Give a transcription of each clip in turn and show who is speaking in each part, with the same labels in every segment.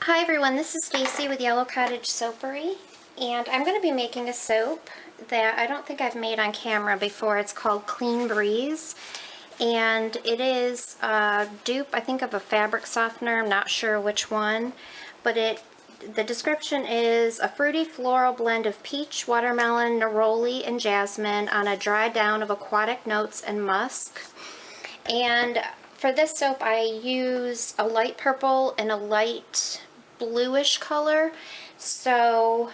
Speaker 1: Hi everyone, this is Stacy with Yellow Cottage Soapery, and I'm going to be making a soap that I don't think I've made on camera before. It's called Clean Breeze, and it is a dupe, I think, of a fabric softener. I'm not sure which one, but the description is a fruity floral blend of peach, watermelon, neroli, and jasmine on a dry down of aquatic notes and musk. And for this soap I use a light purple and a light bluish color. So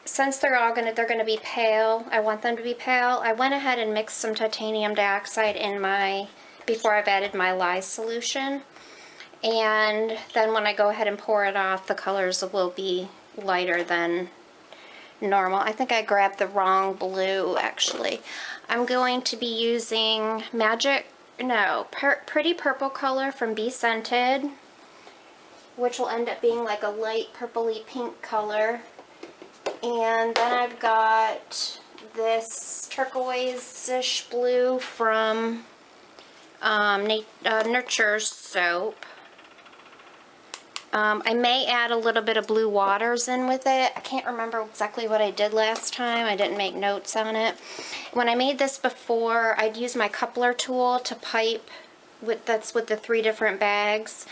Speaker 1: since they're gonna be pale, I want them to be pale, I went ahead and mixed some titanium dioxide in before I've added my lye solution. And then when I go ahead and pour it off, the colors will be lighter than normal. I think I grabbed the wrong blue actually. I'm going to be using Pretty Purple color from Be Scented, which will end up being like a light purpley pink color. And then I've got this turquoise-ish blue from Nurture's soap. I may add a little bit of blue waters in with it. I can't remember exactly what I did last time. I didn't make notes on it. When I made this before, I'd use my coupler tool to pipe with the 3 different bags.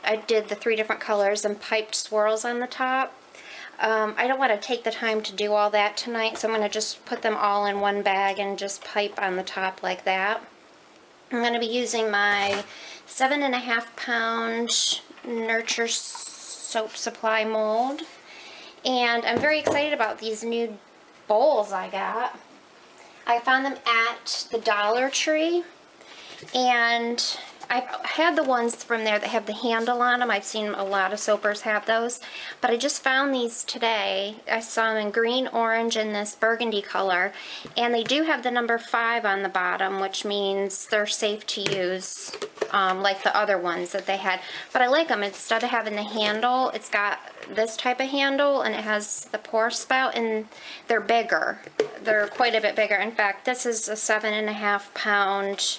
Speaker 1: I did the 3 different colors and piped swirls on the top. I don't want to take the time to do all that tonight, so I'm going to just put them all in one bag and just pipe on the top like that. I'm going to be using my 7.5 pound Nurture soap supply mold, and I'm very excited about these new bowls I got. I found them at the Dollar Tree, and I've had the ones from there that have the handle on them. I've seen a lot of soapers have those, but I just found these today. I saw them in green, orange, and this burgundy color, and they do have the number 5 on the bottom, which means they're safe to use, like the other ones that they had. But I like them. Instead of having the handle, it's got this type of handle, and it has the pour spout, and they're bigger. They're quite a bit bigger. In fact, this is a 7.5 pound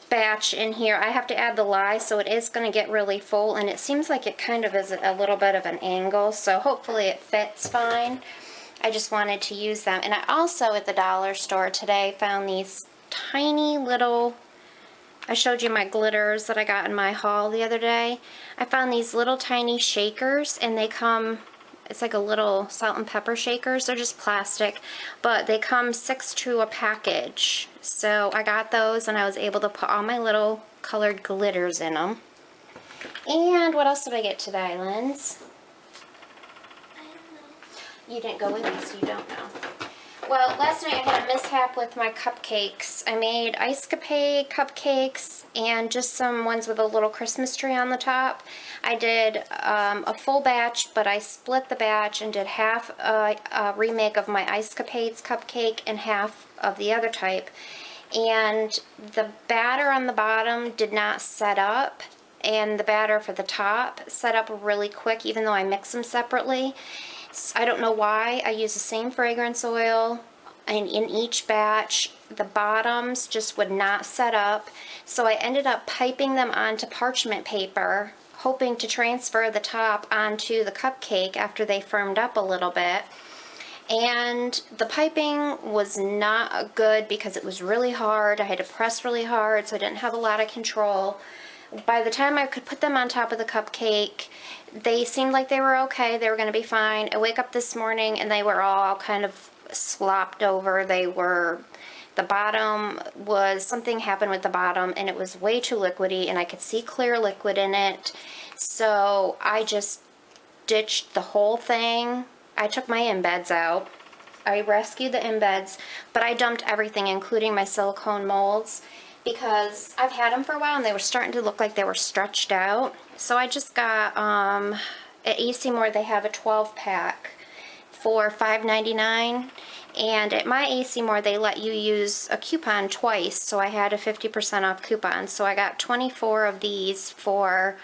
Speaker 1: batch in here. I have to add the lye, so it is going to get really full, and it seems like it kind of is a little bit of an angle, so hopefully it fits fine. I just wanted to use them. And I also, at the dollar store today, found these tiny little, I showed you my glitters that I got in my haul the other day. I found these little tiny shakers, and they come, it's like a little salt and pepper shakers. They're just plastic, but they come 6 to a package. So I got those, and I was able to put all my little colored glitters in them. And what else did I get today, Linz? I don't know. You didn't go with me, so you don't know. Well, last night I had a mishap with my cupcakes. I made Ice-Capade cupcakes and just some ones with a little Christmas tree on the top. I did a full batch, but I split the batch and did half a remake of my Ice-Capades cupcake and half of the other type. And the batter on the bottom did not set up, and the batter for the top set up really quick, even though I mixed them separately. I don't know why. I use the same fragrance oil, and in each batch the bottoms just would not set up, so I ended up piping them onto parchment paper, hoping to transfer the top onto the cupcake after they firmed up a little bit. And the piping was not good because it was really hard. I had to press really hard, so I didn't have a lot of control. By the time I could put them on top of the cupcake, they seemed like they were okay. They were going to be fine. I wake up this morning and they were all kind of slopped over. The bottom was, something happened with the bottom, and it was way too liquidy, and I could see clear liquid in it. So I just ditched the whole thing. I took my embeds out. I rescued the embeds, but I dumped everything, including my silicone molds, because I've had them for a while and they were starting to look like they were stretched out. So I just got, at AC Moore they have a 12-pack for $5.99, and at my AC Moore they let you use a coupon twice, so I had a 50% off coupon. So I got 24 of these for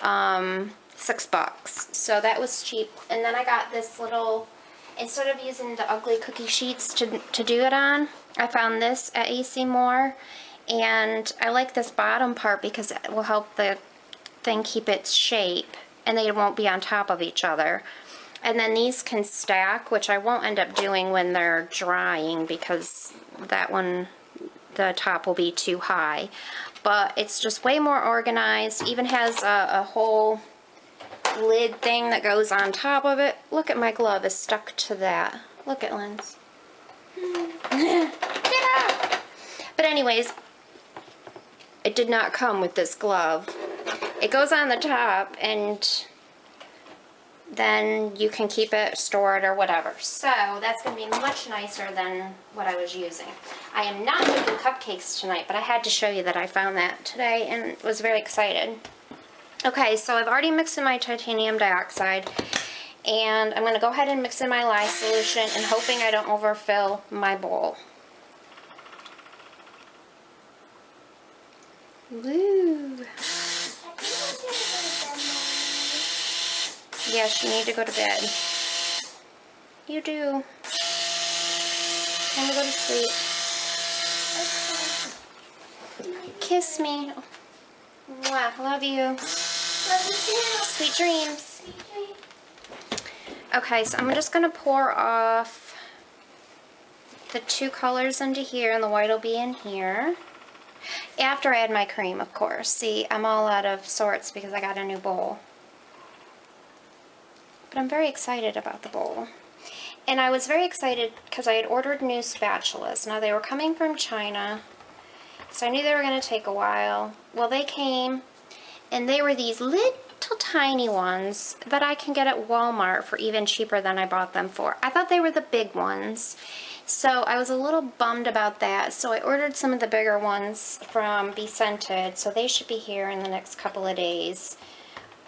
Speaker 1: $6. So that was cheap. And then I got this little, instead of using the ugly cookie sheets to do it on, I found this at AC Moore. And I like this bottom part because it will help the thing keep its shape. and they won't be on top of each other. And then these can stack, which I won't end up doing when they're drying because that one, the top will be too high. But it's just way more organized. Even has a whole lid thing that goes on top of it. Look at my glove is stuck to that. Look at Linz. Get off! But anyways, it did not come with this glove. It goes on the top and then you can keep it, store it, or whatever. So that's going to be much nicer than what I was using. I am not making cupcakes tonight, but I had to show you that I found that today and was very excited. Okay, so I've already mixed in my titanium dioxide, and I'm going to go ahead and mix in my lye solution and hoping I don't overfill my bowl. Woo! Yes, you need to go to bed. You do. Time to go to sleep. Kiss me. Mwah, love you.
Speaker 2: Love you too.
Speaker 1: Sweet dreams.
Speaker 2: Sweet dreams.
Speaker 1: Okay, so I'm just going to pour off the two colors into here, and the white will be in here. After I add my cream, of course. See, I'm all out of sorts because I got a new bowl. But I'm very excited about the bowl. And I was very excited because I had ordered new spatulas. Now, they were coming from China, so I knew they were going to take a while. Well, they came, and they were these little tiny ones that I can get at Walmart for even cheaper than I bought them for. I thought they were the big ones, so I was a little bummed about that. So I ordered some of the bigger ones from Be Scented, so they should be here in the next couple of days.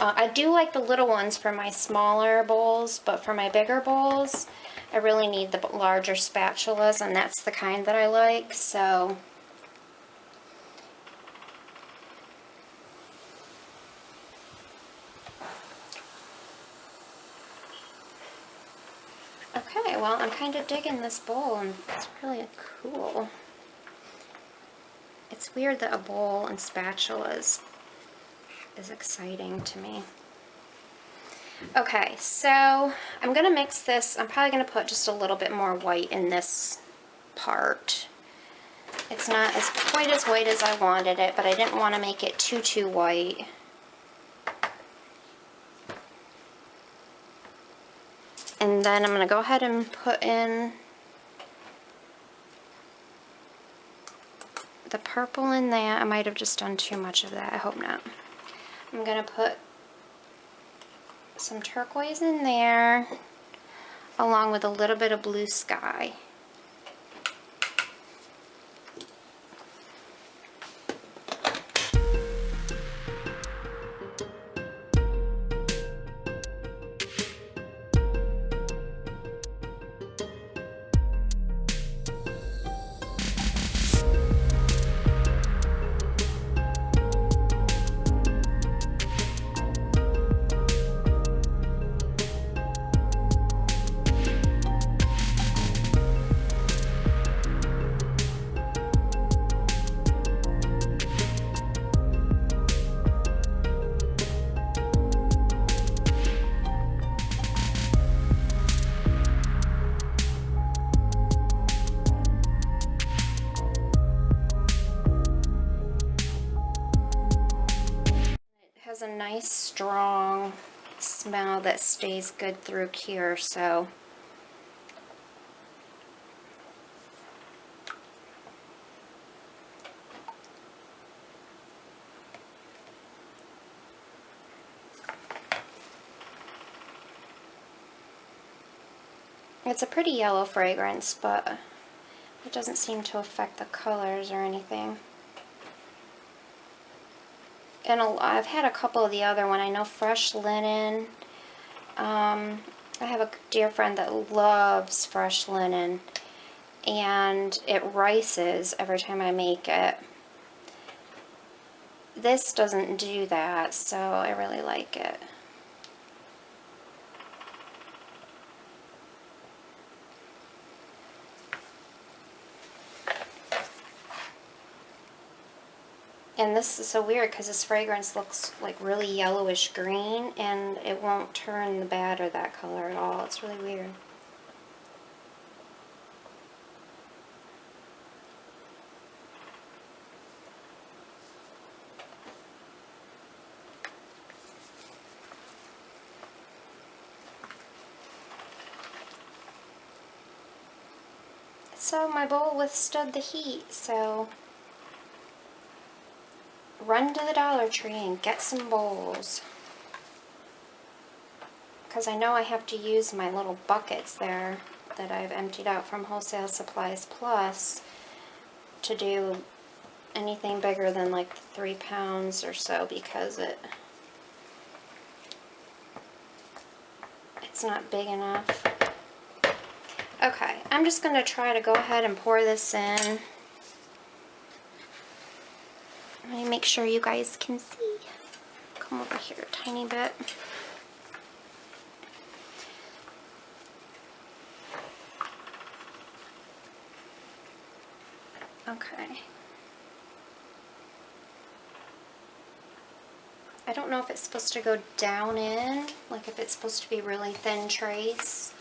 Speaker 1: I do like the little ones for my smaller bowls, but for my bigger bowls, I really need the larger spatulas, and that's the kind that I like, so... Okay, well, I'm kind of digging this bowl, and it's really cool. It's weird that a bowl and spatulas is exciting to me. Okay, so I'm going to mix this. I'm probably going to put just a little bit more white in this part. It's not as quite as white as I wanted it, but I didn't want to make it too white. And then I'm going to go ahead and put in the purple in that. I might have just done too much of that. I hope not. I'm going to put some turquoise in there, along with a little bit of blue sky. Has a nice strong smell that stays good through cure, so it's a pretty yellow fragrance, but it doesn't seem to affect the colors or anything. And I've had a couple of the other one. I know Fresh Linen. I have a dear friend that loves Fresh Linen, and it rices every time I make it. This doesn't do that, so I really like it. And this is so weird because this fragrance looks like really yellowish green and it won't turn the batter that color at all. It's really weird. So my bowl withstood the heat, so run to the Dollar Tree and get some bowls. Because I know I have to use my little buckets there that I've emptied out from Wholesale Supplies Plus to do anything bigger than like 3 pounds or so, because it's not big enough. Okay, I'm just going to try to go ahead and pour this in. Let me make sure you guys can see. Come over here a tiny bit. Okay. I don't know if it's supposed to go down in, like if it's supposed to be really thin trace.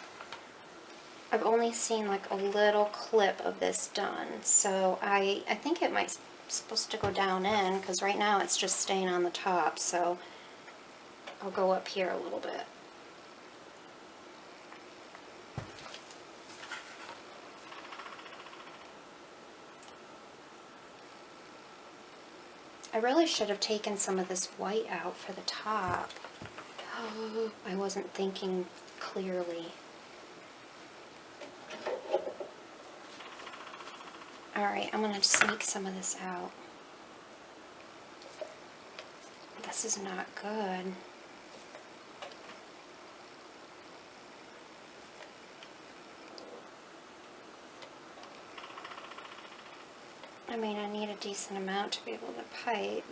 Speaker 1: I've only seen like a little clip of this done, so I think it might supposed to go down in, because right now it's just staying on the top, so I'll go up here a little bit. I really should have taken some of this white out for the top. Oh, I wasn't thinking clearly. Alright, I'm going to sneak some of this out. This is not good. I mean, I need a decent amount to be able to pipe.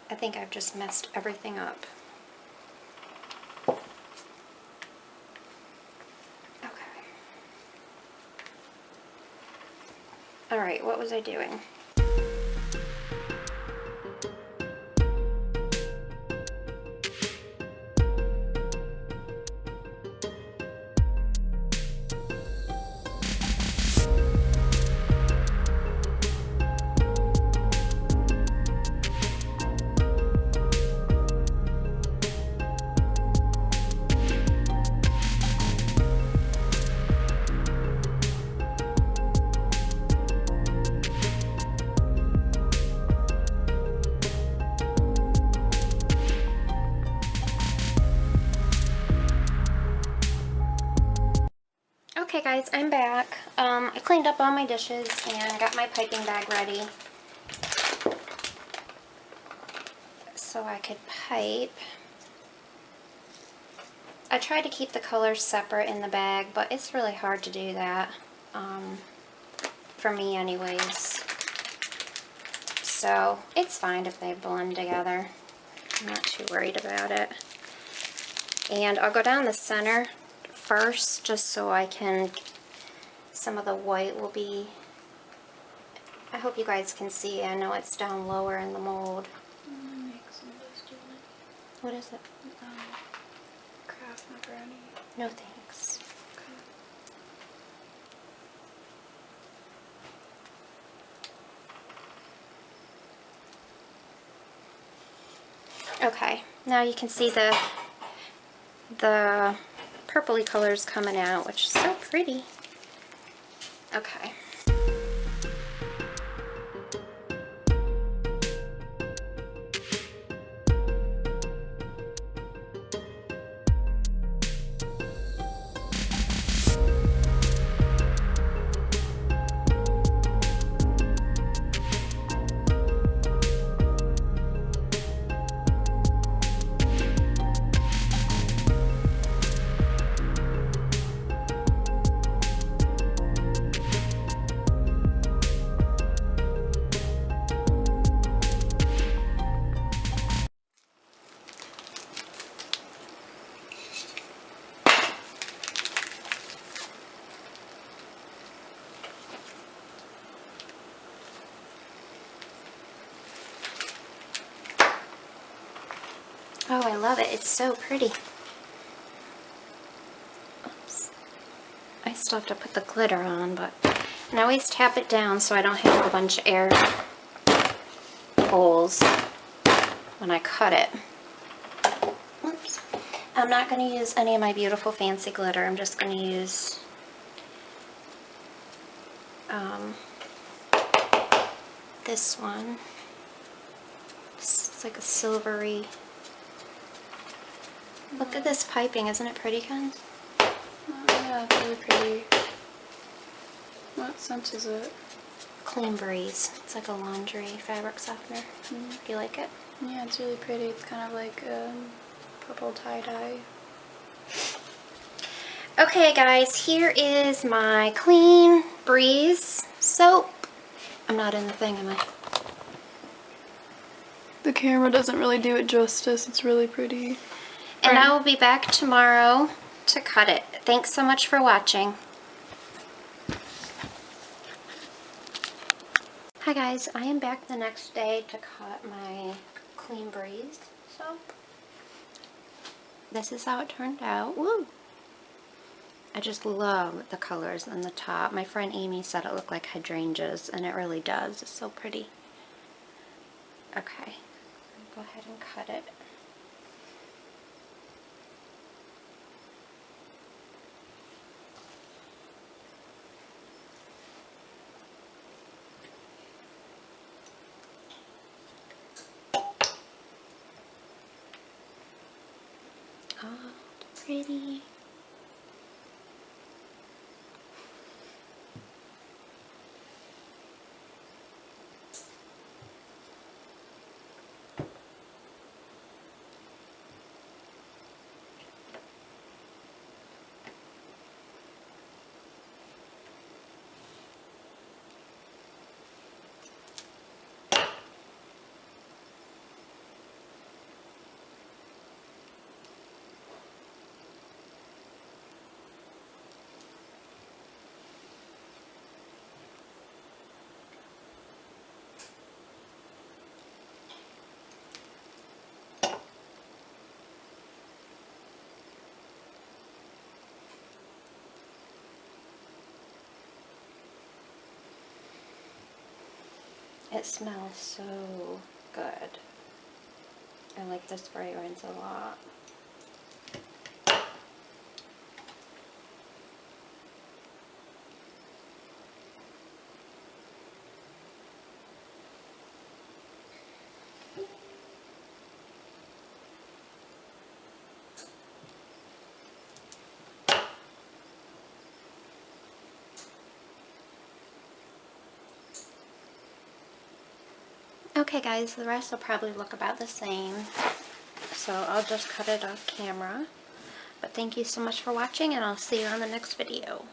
Speaker 1: I think I've just messed everything up. Alright, what was I doing? Okay guys, I'm back. I cleaned up all my dishes and got my piping bag ready so I could pipe. I tried to keep the colors separate in the bag, but it's really hard to do that, for me anyways. So it's fine if they blend together. I'm not too worried about it. And I'll go down the center first, just so I can, some of the white will be, I hope you guys can see. I know it's down lower in the mold. What is it?
Speaker 2: Kraft macaroni.
Speaker 1: No thanks. Okay, now you can see the purpley colors coming out, which is so pretty. Okay. love it. It's so pretty. Oops. I still have to put the glitter on, but... And I always tap it down so I don't have a bunch of air holes when I cut it. Oops. I'm not going to use any of my beautiful fancy glitter. I'm just going to use this one. It's like a silvery. Look at this piping. Isn't it pretty, Ken?
Speaker 2: Oh, yeah, it's really pretty. What scent is it?
Speaker 1: Clean Breeze. It's like a laundry fabric softener. Do you like it?
Speaker 2: Yeah, it's really pretty. It's kind of like purple tie-dye.
Speaker 1: Okay guys, here is my Clean Breeze soap. I'm not in the thing, am I?
Speaker 2: The camera doesn't really do it justice. It's really pretty.
Speaker 1: And I will be back tomorrow to cut it. Thanks so much for watching. Hi guys, I am back the next day to cut my Clean Breeze soap. This is how it turned out. Woo! I just love the colors on the top. My friend Amy said it looked like hydrangeas, and it really does. It's so pretty. Okay, I'll go ahead and cut it. Oh, pretty. It smells so good. I like this fragrance a lot. Okay guys, the rest will probably look about the same, so I'll just cut it off camera. But thank you so much for watching, and I'll see you on the next video.